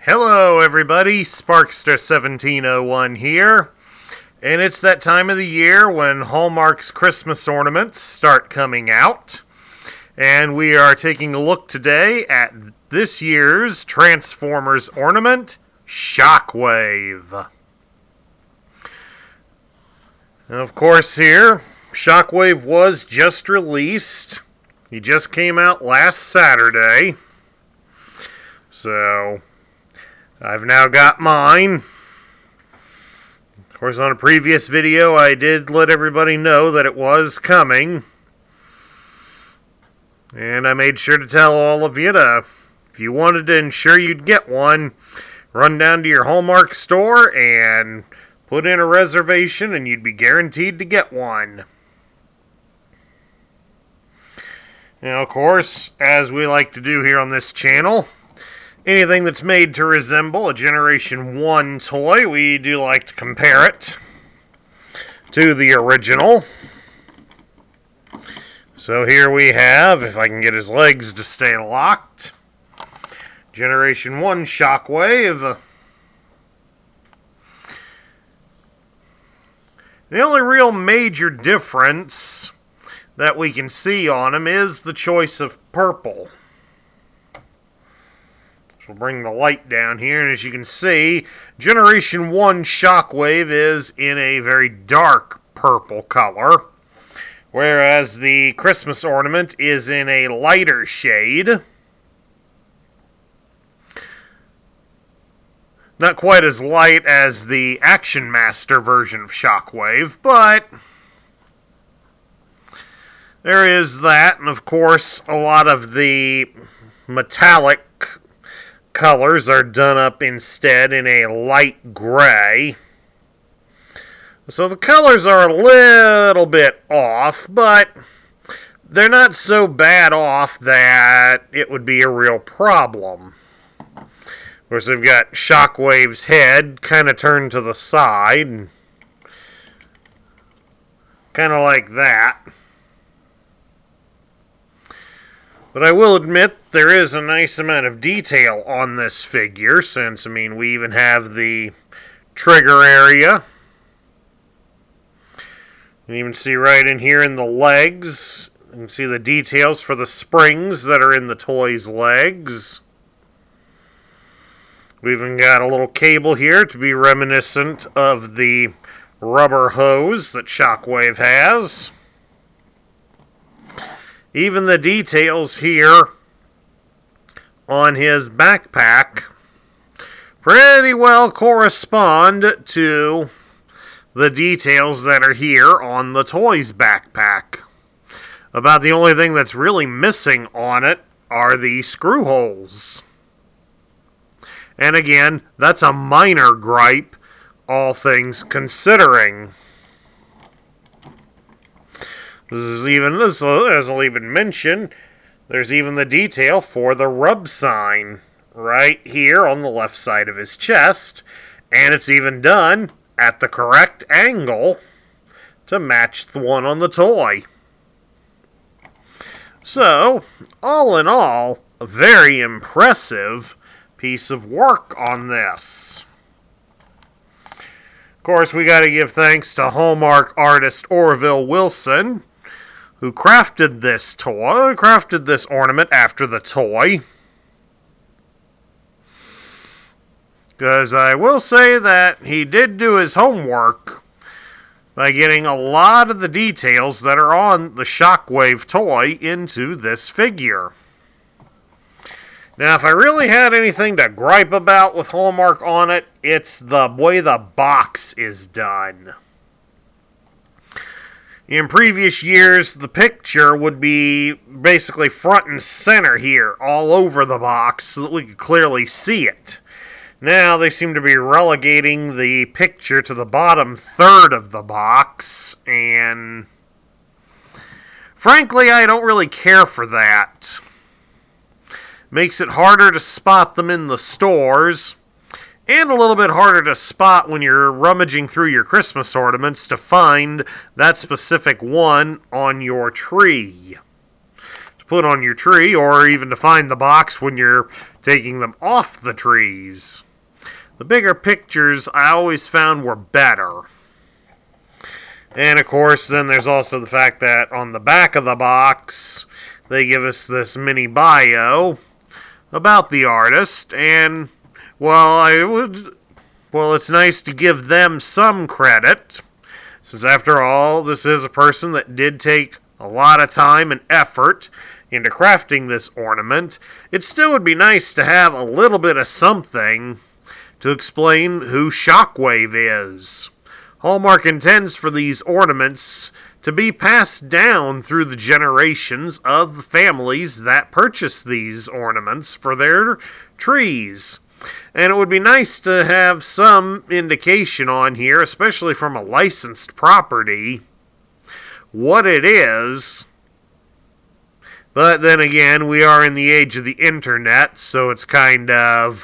Hello everybody, Sparkster1701 here, and it's that time of the year when Hallmark's Christmas ornaments start coming out, and we are taking a look today at this year's Transformers ornament, Shockwave. And of course here, Shockwave was just released. He just came out last Saturday, so I've now got mine. Of course, on a previous video, I did let everybody know that it was coming. And I made sure to tell all of you to, if you wanted to ensure you'd get one, run down to your Hallmark store and put in a reservation and you'd be guaranteed to get one. Now, of course, as we like to do here on this channel, anything that's made to resemble a Generation 1 toy, we do like to compare it to the original. So here we have, if I can get his legs to stay locked, Generation 1 Shockwave. The only real major difference that we can see on him is the choice of purple. We'll bring the light down here, and as you can see, Generation 1 Shockwave is in a very dark purple color, whereas the Christmas ornament is in a lighter shade. Not quite as light as the Action Master version of Shockwave, but there is that, and of course, a lot of the metallic colors are done up instead in a light gray. So the colors are a little bit off, but they're not so bad off that it would be a real problem. Of course, they've got Shockwave's head kind of turned to the side, kind of like that. But I will admit there is a nice amount of detail on this figure, since, we even have the trigger area. You can even see right in here in the legs, you can see the details for the springs that are in the toy's legs. We've even got a little cable here to be reminiscent of the rubber hose that Shockwave has. Even the details here on his backpack pretty well correspond to the details that are here on the toy's backpack. About the only thing that's really missing on it are the screw holes. And again, that's a minor gripe, all things considering. As I'll even mention, there's even the detail for the rub sign right here on the left side of his chest, and it's even done at the correct angle to match the one on the toy. So, all in all, a very impressive piece of work on this. Of course, we got to give thanks to Hallmark artist Orville Wilson, who crafted this ornament after the toy. Because I will say that he did do his homework by getting a lot of the details that are on the Shockwave toy into this figure. Now, if I really had anything to gripe about with Hallmark on it, it's the way the box is done. In previous years, the picture would be basically front and center here, all over the box, so that we could clearly see it. Now, they seem to be relegating the picture to the bottom third of the box, and frankly, I don't really care for that. Makes it harder to spot them in the stores, and a little bit harder to spot when you're rummaging through your Christmas ornaments to find that specific one on your tree. To put on your tree, or even to find the box when you're taking them off the trees. The bigger pictures I always found were better. And of course, then there's also the fact that on the back of the box, they give us this mini bio about the artist, and it's nice to give them some credit, since after all, this is a person that did take a lot of time and effort into crafting this ornament. It still would be nice to have a little bit of something to explain who Shockwave is. Hallmark intends for these ornaments to be passed down through the generations of the families that purchase these ornaments for their trees. And it would be nice to have some indication on here, especially from a licensed property, what it is. But then again, we are in the age of the internet, so it's kind of,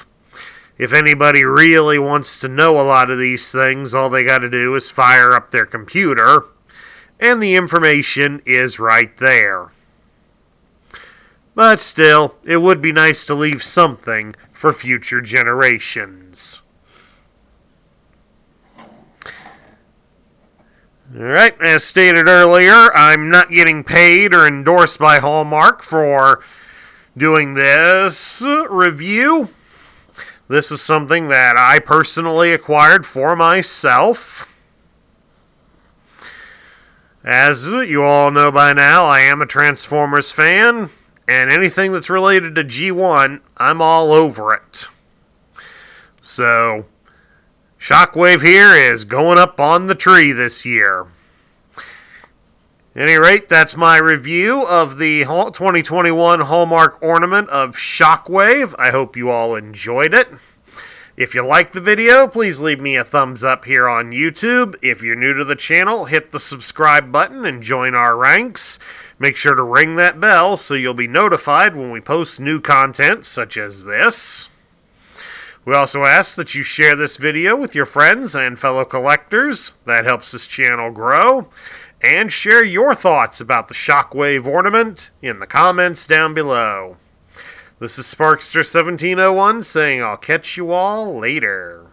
if anybody really wants to know a lot of these things, all they got to do is fire up their computer, and the information is right there. But still, it would be nice to leave something for future generations. Alright, as stated earlier, I'm not getting paid or endorsed by Hallmark for doing this review. This is something that I personally acquired for myself. As you all know by now, I am a Transformers fan, and anything that's related to G1, I'm all over it. So, Shockwave here is going up on the tree this year. At any rate, that's my review of the 2021 Hallmark ornament of Shockwave. I hope you all enjoyed it. If you liked the video, please leave me a thumbs up here on YouTube. If you're new to the channel, hit the subscribe button and join our ranks. Make sure to ring that bell so you'll be notified when we post new content such as this. We also ask that you share this video with your friends and fellow collectors. That helps this channel grow. And share your thoughts about the Shockwave ornament in the comments down below. This is Sparkster1701 saying I'll catch you all later.